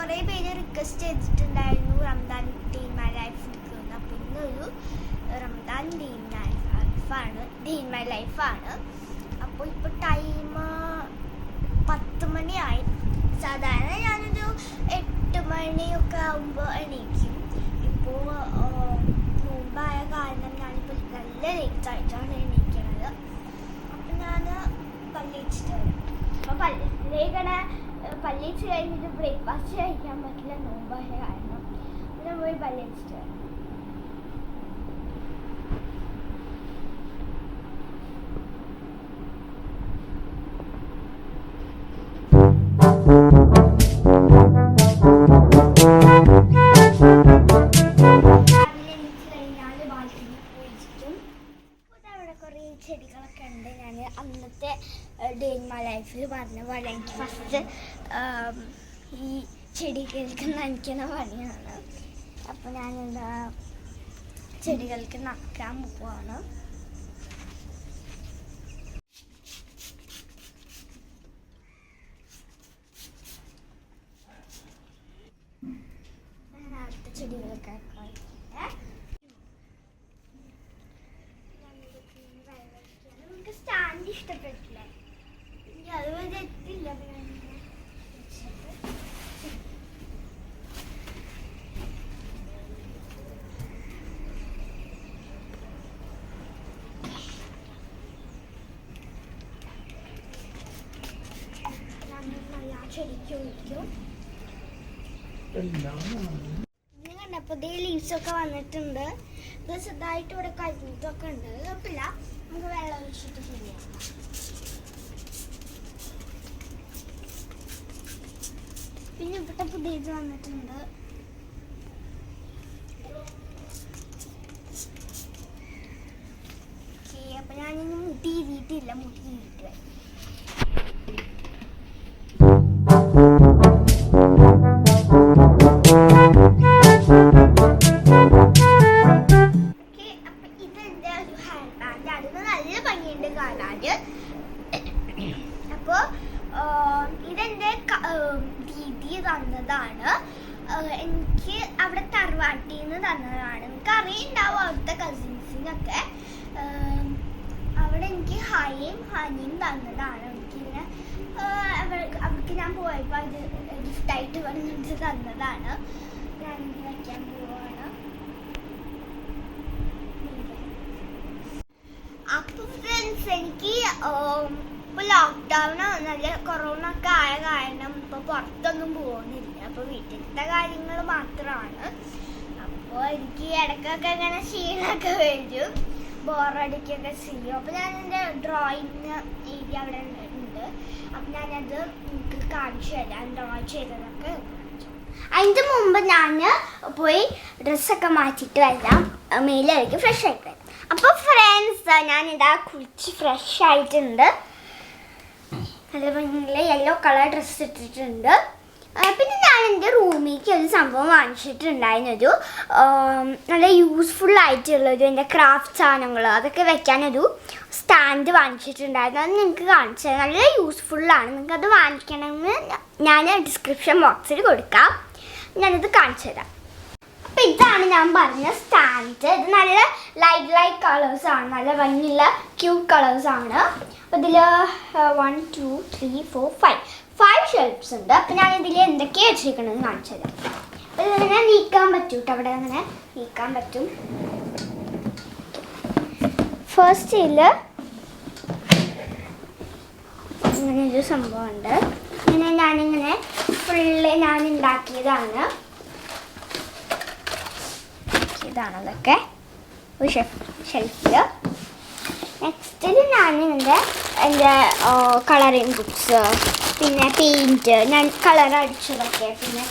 കുറേ പേര് റിക്വസ്റ്റ് ചെയ്തിട്ടുണ്ടായിരുന്നു Ramadan day in my life എടുക്കുന്നത്. അപ്പോൾ ഇന്നൊരു റംദാൻ ഡേ ഇൻ മൈ ലൈഫാണ്. അപ്പോൾ ഇപ്പോൾ ടൈം 10 മണിയായി. സാധാരണ ഞാനൊരു 8 മണിയൊക്കെ ആകുമ്പോൾ എണീക്കും. ഇപ്പോൾ നോമ്പായ കാരണം ഞാനിപ്പോൾ നല്ല ലേറ്റായിട്ടാണ് എണീക്കുന്നത്. അപ്പം ഞാൻ പല്ലിച്ചിട്ട് വരാം. അപ്പോൾ പല്ലിച്ച് കഴിഞ്ഞിട്ട് ബ്രേക്ക്ഫാസ്റ്റ് കഴിക്കാൻ പറ്റില്ല, നോമ്പായ കാരണം. ഞാൻ പോയി പല്ലിച്ചിട്ട് വരാം. ചെടികളൊക്കെ ഉണ്ട്. ഞാൻ അന്നത്തെ ഡേ ഇൻ മൈ ലൈഫിൽ പറഞ്ഞ പോലെ എനിക്ക് ഫസ്റ്റ് ഈ ചെടികൾക്ക് നനയ്ക്കുന്ന പണിയാണ്. അപ്പോൾ ഞാനെന്താ ചെടികൾക്ക് നനയ്ക്കാൻ പോവാണ്. അടുത്ത ചെടികളൊക്കെ സ്റ്റാൻഡ് ഇഷ്ടപ്പെട്ടില്ല, ഇനി അതുപോലെ എത്തില്ല. കണ്ടപ്പോൾ ഇതേ ലീവ്സൊക്കെ വന്നിട്ടുണ്ട്. ഇത് ചെറുതായിട്ട് ഇവിടെ കരിഞ്ഞിട്ടൊക്കെ ഉണ്ട്. കുഴപ്പമില്ല, നമുക്ക് വെള്ളം ഒഴിച്ചിട്ട് ശരിയാക്കാം. പിന്നെ ഇവിടെ പുതിയത് വന്നിട്ടുണ്ട്. ഓക്കെ, അപ്പം ഞാനിന്ന് മുട്ടി ഇരിയിട്ടില്ല, മുട്ടി ഇരിക്കുക. അപ്പോൾ ഇതെൻ്റെ ദീദി തന്നതാണ്. എനിക്ക് അവിടെ തറവാട്ടിൽ നിന്ന് തന്നതാണ്. എനിക്ക് അറിയുണ്ടാവും അവിടുത്തെ കസിൻസിനൊക്കെ. അവിടെ എനിക്ക് ഹനിയും തന്നതാണ്. എനിക്കിങ്ങനെ അവർക്ക് ഞാൻ പോയപ്പോൾ അത് ഗിഫ്റ്റായിട്ട് വന്നിട്ട് തന്നതാണ്. ഞാനിത് വയ്ക്കാൻ പോവാണ്. അപ്പോൾ ഫ്രണ്ട്സ്, എനിക്ക് ഇപ്പോൾ ലോക്ക്ഡൗൺ നല്ല കൊറോണ ഒക്കെ ആയ കാരണം ഇപ്പോൾ പുറത്തൊന്നും പോകുന്നില്ല. അപ്പോൾ വീട്ടിലത്തെ കാര്യങ്ങൾ മാത്രമാണ്. അപ്പോൾ എനിക്ക് ഇടയ്ക്കൊക്കെ ഇങ്ങനെ ക്ഷീണമൊക്കെ വരും, ബോറടിക്കൊക്കെ ചെയ്യും. അപ്പോൾ ഞാൻ എൻ്റെ ഡ്രോയിങ് ഏരിയ അവിടെ ഉണ്ട്. അപ്പം ഞാനത് നിങ്ങൾക്ക് കാണിച്ചു തരാം, ഡ്രോ ചെയ്തതൊക്കെ. അതിൻ്റെ മുമ്പ് ഞാൻ പോയി ഡ്രസ്സൊക്കെ മാറ്റിയിട്ട് വരാം, മേലേക്ക് ഫ്രഷ് ആയിട്ട് വരാം. അപ്പോൾ ഫ്രണ്ട്സ്, ഞാനിതാ കുളിച്ച് ഫ്രഷ് ആയിട്ടുണ്ട്. നല്ല ഭംഗിയുള്ള യെല്ലോ കളർ ഡ്രസ്സ് ഇട്ടിട്ടുണ്ട്. പിന്നെ ഞാൻ എൻ്റെ റൂമിലേക്ക് ഒരു സംഭവം വാങ്ങിച്ചിട്ടുണ്ടായിരുന്നൊരു നല്ല യൂസ്ഫുൾ ആയിട്ടുള്ളൊരു എൻ്റെ ക്രാഫ്റ്റ് സാധനങ്ങൾ അതൊക്കെ വെക്കാനൊരു സ്റ്റാൻഡ് വാങ്ങിച്ചിട്ടുണ്ടായിരുന്നു. അത് നിങ്ങൾക്ക് കാണിച്ചു തരാം. നല്ല യൂസ്ഫുള്ളാണ്. നിങ്ങൾക്കത് വാങ്ങിക്കണമെന്ന് ഞാൻ ഡിസ്ക്രിപ്ഷൻ ബോക്സിൽ കൊടുക്കാം. ഞാനിത് കാണിച്ചു തരാം. അപ്പോൾ ഇതാണ് ഞാൻ പറഞ്ഞ സ്റ്റാൻഡ്. ഇത് നല്ല ലൈറ്റ് കളേഴ്സാണ്, നല്ല ഭംഗിയുള്ള ക്യൂട്ട് കളേഴ്സാണ്. അപ്പോൾ ഇതിൽ 1 2 3 4 5 ഷെൽഫ്സ് ഉണ്ട്. അപ്പോൾ ഞാൻ ഇതിൽ എന്തൊക്കെയാണ് വെച്ചിരിക്കണമെന്ന് കാണിച്ചു തരാം. അപ്പോൾ ഇതിങ്ങനെ നീക്കാൻ പറ്റും കേട്ടോ, അവിടെ അങ്ങനെ നീക്കാൻ പറ്റും. ഫസ്റ്റ് ഇതിൽ ഇങ്ങനെയൊരു സംഭവമുണ്ട്. ഇങ്ങനെ ഞാനിങ്ങനെ ഫുള്ള് ഞാൻ ഉണ്ടാക്കിയതാണ്. ഇതാണതൊക്കെ ഒരു ഷെൽഫിൽ. നെക്സ്റ്റിൽ ഞാനിങ്ങനെ എൻ്റെ കളറിങ് ബുക്സ്, പിന്നെ പെയിൻറ്റ്, ഞാൻ കളർ അടിച്ചതൊക്കെ, പിന്നെ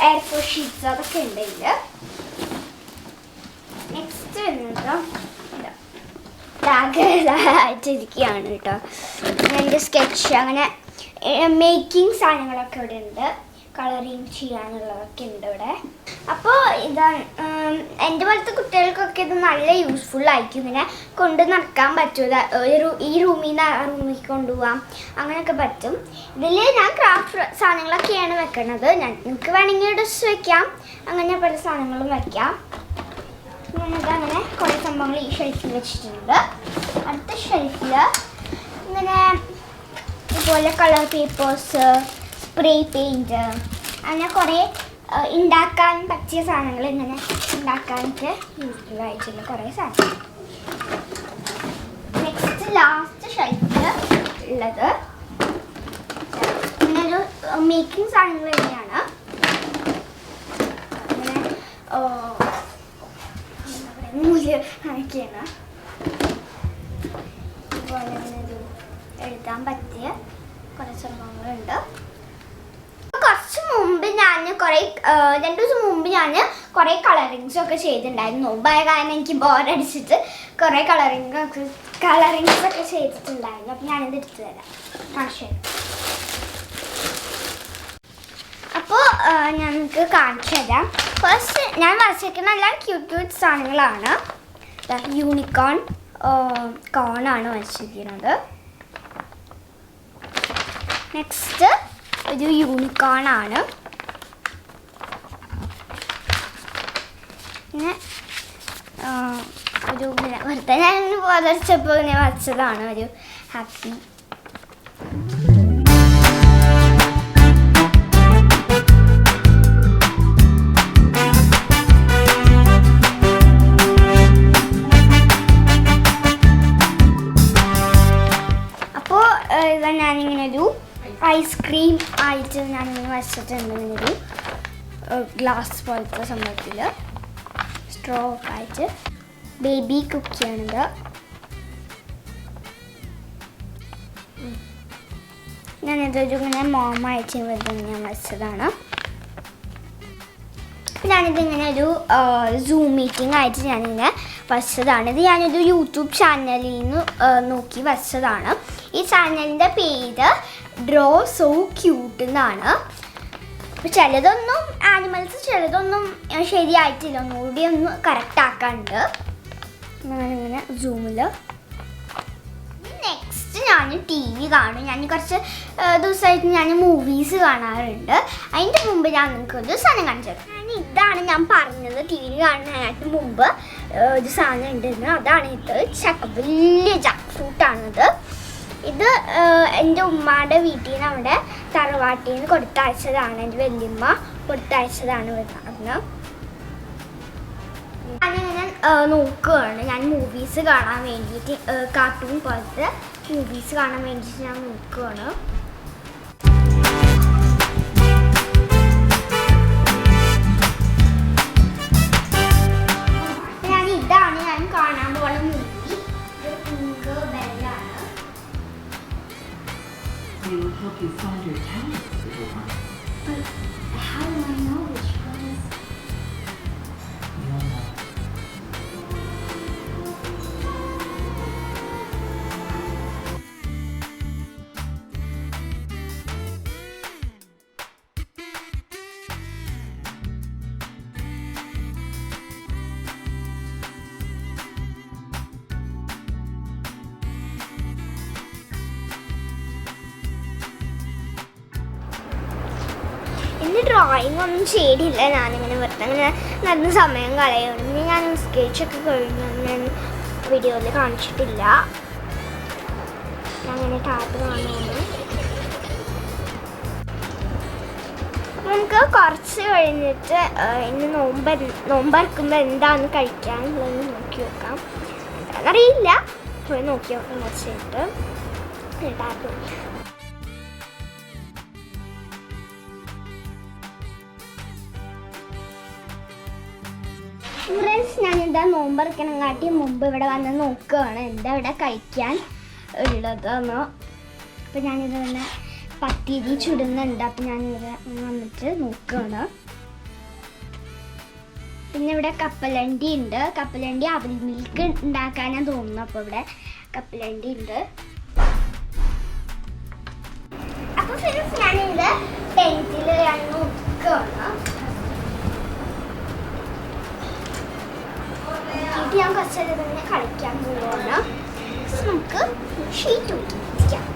എയർഫോർ ഷീറ്റ്സ് അതൊക്കെ ഉണ്ട് ഇതിൽ. നെക്സ്റ്റ് വരുന്നത് ആയിട്ടിരിക്കുകയാണ് കേട്ടോ. എൻ്റെ സ്കെച്ച് അങ്ങനെ മേക്കിംഗ് സാധനങ്ങളൊക്കെ ഇവിടെ ഉണ്ട്. കളറിങ് ചെയ്യാനുള്ളതൊക്കെ ഉണ്ട് ഇവിടെ. അപ്പോൾ ഇതാണ് എൻ്റെ പോലത്തെ കുട്ടികൾക്കൊക്കെ ഇത് നല്ല യൂസ്ഫുൾ ആയിരിക്കും. ഇങ്ങനെ കൊണ്ട് നടക്കാൻ പറ്റും. ഈ റൂമിൽ നിന്ന് ആ റൂമിൽ കൊണ്ടുപോകാം, അങ്ങനെയൊക്കെ പറ്റും. ഇതിൽ ഞാൻ ക്രാഫ്റ്റ് സാധനങ്ങളൊക്കെയാണ് വെക്കുന്നത്. നിങ്ങൾക്ക് വേണമെങ്കിൽ ഡ്രസ് വയ്ക്കാം, അങ്ങനെ പല സാധനങ്ങളും വയ്ക്കാം. ഞാനിതങ്ങനെ കുറേ സംഭവങ്ങൾ ഈ ഷെൽഫിൽ വെച്ചിട്ടുണ്ട്. അടുത്ത ഷെൽഫിൽ ഇങ്ങനെ ഇതുപോലെ കളർ പേപ്പേഴ്സ്, സ്പ്രേ പെയിൻറ്റ്, അങ്ങനെ കുറേ ഉണ്ടാക്കാൻ പറ്റിയ സാധനങ്ങൾ ഇങ്ങനെ ഉണ്ടാക്കാനൊക്കെ യൂസ്ഫുൾ ആയിട്ടുള്ള കുറേ സാധനങ്ങൾ. നെക്സ്റ്റ് ലാസ്റ്റ് ഷെൽഫിൽ ഉള്ളത് ഇങ്ങനൊരു മേക്കിംഗ് സാധനങ്ങൾ തന്നെയാണ്. അങ്ങനെ മൂല്യം അങ്ങനെയൊക്കെയാണ്. ഇതുപോലെ ഇങ്ങനൊരു എഴുതാൻ പറ്റിയ കുറേ സംഭവങ്ങളുണ്ട്. കുറച്ച് മുമ്പ് ഞാൻ 2 ദിവസം മുമ്പ് ഞാൻ കുറേ കളറിങ്സ് ഒക്കെ ചെയ്തിട്ടുണ്ടായിരുന്നു. നോമ്പായ കാരണം എനിക്ക് ബോറടിച്ചിട്ട് കുറേ കളറിങ്സ് ഒക്കെ ചെയ്തിട്ടുണ്ടായിരുന്നു. അപ്പം ഞാനിത് എടുത്തു തരാം, കാണിച്ചു തരാം. അപ്പോൾ ഞങ്ങൾക്ക് കാണിച്ചു തരാം. ഫസ്റ്റ് ഞാൻ വരച്ചിരിക്കുന്ന എല്ലാം ക്യൂട്ട് സാധനങ്ങളാണ്. യൂണിക്കോൺ കോണാണ് വരച്ചിരിക്കുന്നത്. നെക്സ്റ്റ് ഒരു യൂണിക്കോൺ ആണ്. പിന്നെ ഒരു വെറുതെ ഞാൻ വരച്ചപ്പോൾ ഇങ്ങനെ വരച്ചതാണ് ഒരു ഹാപ്പി. അപ്പോൾ ഞാനിങ്ങനെ ഒരു ഐസ്ക്രീം ആയിട്ട് ഞാനിങ്ങനെ വരച്ചിട്ടുണ്ട്. ഇങ്ങനൊരു ഗ്ലാസ് പോലത്തെ സംഭവത്തിൽ സ്ട്രോ ഒക്കെ ആയിട്ട് ബേബി കുക്കിയാണിത്. ഞാനിതൊരു ഇങ്ങനെ മോമായിട്ട് ഞാൻ വരച്ചതാണ്. ഞാനിതിങ്ങനെ ഒരു സൂം മീറ്റിംഗ് ആയിട്ട് ഞാനിങ്ങനെ വരച്ചതാണ്. ഇത് ഞാനൊരു യൂട്യൂബ് ചാനലിൽ നിന്ന് നോക്കി വരച്ചതാണ്. ഈ ചാനലിൻ്റെ പേര് ഡ്രോ സോ ക്യൂട്ട് എന്നാണ്. അപ്പോൾ ചിലതൊന്നും ആനിമൽസ് ചിലതൊന്നും ശരിയായിട്ടില്ല, ഒന്നുകൂടി ഒന്ന് കറക്റ്റ് ആക്കാനുണ്ട്. ഞാനിങ്ങനെ സൂമിൽ. നെക്സ്റ്റ് ഞാൻ TV കാണും. ഞാൻ കുറച്ച് ദിവസമായിട്ട് ഞാൻ മൂവീസ് കാണാറുണ്ട്. അതിൻ്റെ മുമ്പ് ഞാൻ നിങ്ങൾക്ക് ഒരു സാധനം കാണിച്ചു തരാം. ഇതാണ് ഞാൻ പറഞ്ഞത്, TV കാണാനായിട്ട് മുമ്പ് ഒരു സാധനം ഉണ്ടെന്ന്. അതാണ് ഇത്. വലിയ ജാക്ക് ഫ്രൂട്ടാണിത്. ഇത് എൻ്റെ ഉമ്മയുടെ വീട്ടിൽ നിന്ന് അവിടെ തറവാട്ടിൽ നിന്ന് കൊടുത്തയച്ചതാണ്. എൻ്റെ വല്യമ്മ കൊടുത്തയച്ചതാണ് അന്ന്. ഞാനിങ്ങനെ നോക്കുകയാണ്. ഞാൻ മൂവീസ് കാണാൻ വേണ്ടിയിട്ട്, കാർട്ടൂൺ പോലത്തെ മൂവീസ് കാണാൻ വേണ്ടിയിട്ട് ഞാൻ നോക്കുകയാണ്. ഇതാണ് ഞാൻ കാണാൻ പോകുന്ന മൂവി. പിങ്ക് ബെല്ലാണ്. They will help you find your talents, little one. But how do I know which one is? You'll know. ഇന്ന് ഡ്രോയിങ് ഒന്നും ചെയ്തില്ല. ഞാനിങ്ങനെ വെറുതെ അങ്ങനെ നടന്ന സമയം കളയുന്നു. ഞാൻ സ്കെച്ചൊക്കെ കഴിഞ്ഞു ഞാൻ വീഡിയോയിൽ കാണിച്ചിട്ടില്ല. അങ്ങനെ ടാപ്പ് കാണുന്നു. നമുക്ക് കുറച്ച് കഴിഞ്ഞിട്ട് ഇന്ന് നോമ്പറക്കുമ്പോൾ എന്താണെന്ന് കഴിക്കാനുള്ളത് നോക്കി വെക്കാം. എന്താണെന്നറിയില്ല, പോയി നോക്കി നോക്കാം കുറച്ച് കഴിഞ്ഞിട്ട്. ടാപ്പ് ഫ്രണ്ട്സ്, ഞാനിതാ നോമ്പറക്കണങ്ങാട്ടി മുമ്പ് ഇവിടെ വന്ന് നോക്കുകയാണ് എന്താ ഇവിടെ കഴിക്കാൻ ഉള്ളതെന്ന്. അപ്പം ഞാനിത് തന്നെ പത്തിരി ചുടുന്നുണ്ട്. അപ്പം ഞാനിവിടെ വന്നിട്ട് നോക്കുകയാണ്. പിന്നെ ഇവിടെ കപ്പലണ്ടി ഉണ്ട്. കപ്പലണ്ടി അവൽ മിൽക്ക് ഉണ്ടാക്കാനാണ് തോന്നുന്നു. അപ്പോൾ ഇവിടെ കപ്പലണ്ടി ഉണ്ട്. അപ്പോൾ ഫ്രണ്ട്സ്, ഞാനിത് ടെൻറ്റിൽ ഞാൻ കുറച്ചത് തന്നെ കളിക്കാൻ പോവാണ്. നമുക്ക് ഷീറ്റ് ഊറ്റിക്കാം.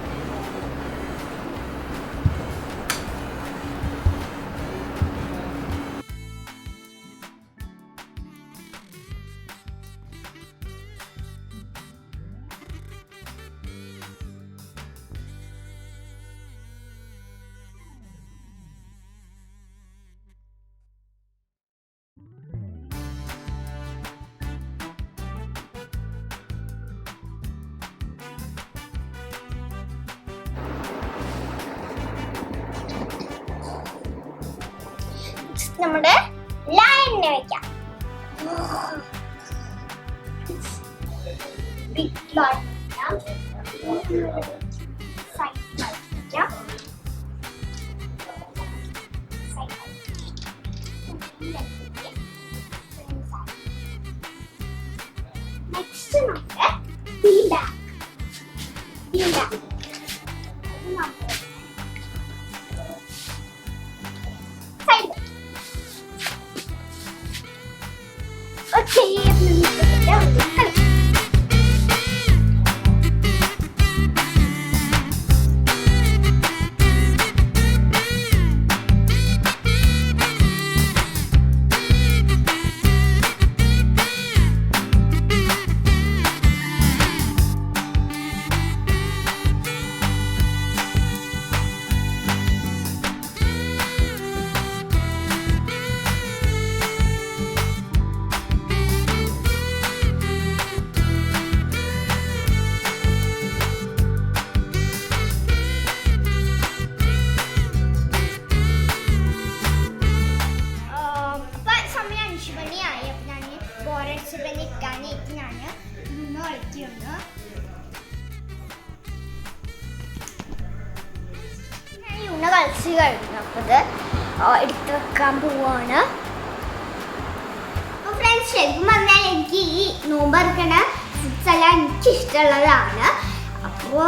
നമ്മുടെ ലൈനിനെ വെക്കാം. ബിഗ് ലൈൻ വെക്കാം. നെക്സ്റ്റ് നമുക്ക് ഫീഡ്ബാക്ക് കളിച്ച് കഴിഞ്ഞു. അപ്പോൾ എടുത്ത് വെക്കാൻ പോവാണ്. അപ്പോൾ ഫ്രണ്ട്സ്, ശരിക്കും പറഞ്ഞാൽ എനിക്ക് ഈ നോമ്പെടുക്കണ ഫുഡ്സ് എല്ലാം എനിക്ക് ഇഷ്ടമുള്ളതാണ്. അപ്പോൾ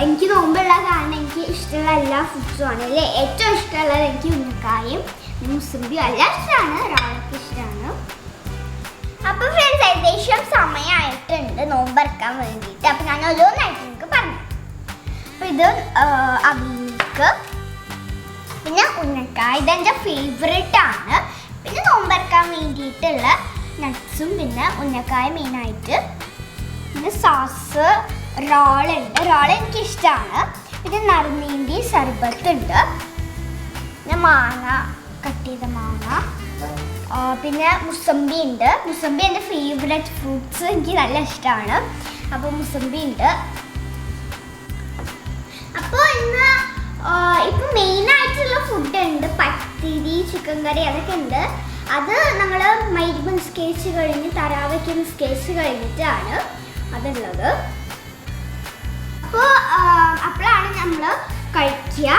എനിക്ക് നോമ്പുള്ള കാരണം എനിക്ക് ഇഷ്ടമുള്ള എല്ലാ ഫുഡ്സും ആണ്. അതിൽ ഏറ്റവും ഇഷ്ടമുള്ളത് എനിക്ക് ഉന്നക്കായും മുസമ്പിയും എല്ലാം ഇഷ്ടമാണ്. ഒരാളൊക്കെ ഇഷ്ടമാണ്. അപ്പോൾ ഫ്രണ്ട്സ്, ഏകദേശം സമയമായിട്ടുണ്ട് നോമ്പെടുക്കാൻ വേണ്ടിയിട്ട്. അപ്പോൾ ഞാൻ ഓരോന്നായിട്ട് നിങ്ങൾക്ക് പറഞ്ഞു. അപ്പോൾ ഇത് അവിയൽക്ക്, പിന്നെ ഉന്നക്കായ, ഇതെൻ്റെ ഫേവറേറ്റ് ആണ്. പിന്നെ നോമ്പെടുക്കാൻ വേണ്ടിയിട്ടുള്ള നട്ട്സും പിന്നെ ഉന്നക്കായ മെയിനായിട്ട്. പിന്നെ സോസ്, റോളുണ്ട്. റോൾ എനിക്കിഷ്ടമാണ്. പിന്നെ നറുനീണ്ടി സർബത്തുണ്ട്. പിന്നെ മാങ്ങ, കട്ട് ചെയ്ത മാങ്ങ, പിന്നെ മുസമ്പി ഉണ്ട്. മുസമ്പി എൻ്റെ ഫേവറേറ്റ് ഫ്രൂട്ട്സ്, എനിക്ക് നല്ല ഇഷ്ടമാണ്. അപ്പോൾ മുസമ്പി ഉണ്ട്. അപ്പോൾ ഇന്ന് ഇപ്പം മെയിനായിട്ടുള്ള ഫുഡ് ഉണ്ട്. പത്തിരി, ചിക്കൻ കറി, അതൊക്കെ ഉണ്ട്. അത് നമ്മൾ മഗ്‌രിബ് നിസ്കരിച്ച് കഴിഞ്ഞ് തറാവയ്ക്ക് നിസ്കരിച്ച് കഴിഞ്ഞിട്ടാണ് അതുള്ളത്. അപ്പോഴാണ് നമ്മൾ കഴിക്കുക.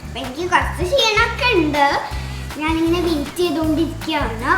അപ്പം എനിക്ക് കുറച്ച് ക്ഷീണമൊക്കെ ഉണ്ട്. ഞാനിങ്ങനെ വെയിറ്റ് ചെയ്തുകൊണ്ടിരിക്കുകയാണ്.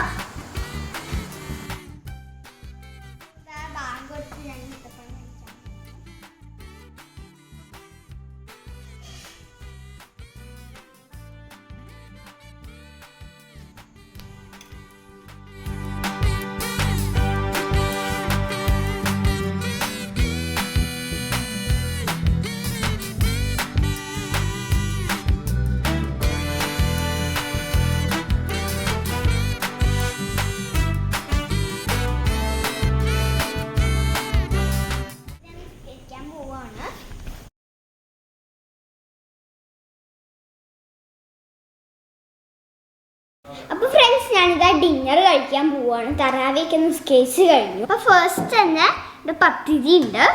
അപ്പോൾ ഫ്രണ്ട്സ്, ഞാനിതാ ഡിന്നർ കഴിക്കാൻ പോവാണ്. തറാവിയൊക്കെ നിസ്കരിച്ച് കഴിഞ്ഞു. അപ്പോൾ ഫസ്റ്റ് തന്നെ ഇത് പത്തിരി ഉണ്ട്.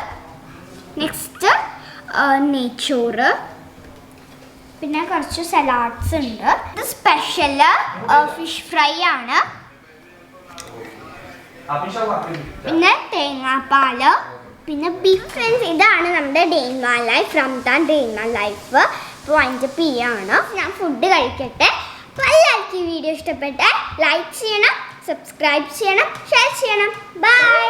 നെക്സ്റ്റ് നെയ്ച്ചോറ്, പിന്നെ കുറച്ച് സലാഡ്സ് ഉണ്ട്. ഇത് സ്പെഷ്യൽ ഫിഷ് ഫ്രൈ ആണ്. പിന്നെ തേങ്ങാപ്പാല്, പിന്നെ ബീഫ്. ഫ്രണ്ട്സ്, ഇതാണ് നമ്മുടെ day in my life, Ramadan day in my life. ഇപ്പോൾ വൈൻഡപ്പ് ചെയ്യാണ്. ഞാൻ ഫുഡ് കഴിക്കട്ടെ. അപ്പോൾ എല്ലാവർക്കും ഈ വീഡിയോ ഇഷ്ടപ്പെട്ടാൽ ലൈക്ക് ചെയ്യണം, സബ്സ്ക്രൈബ് ചെയ്യണം, ഷെയർ ചെയ്യണം. ബൈ.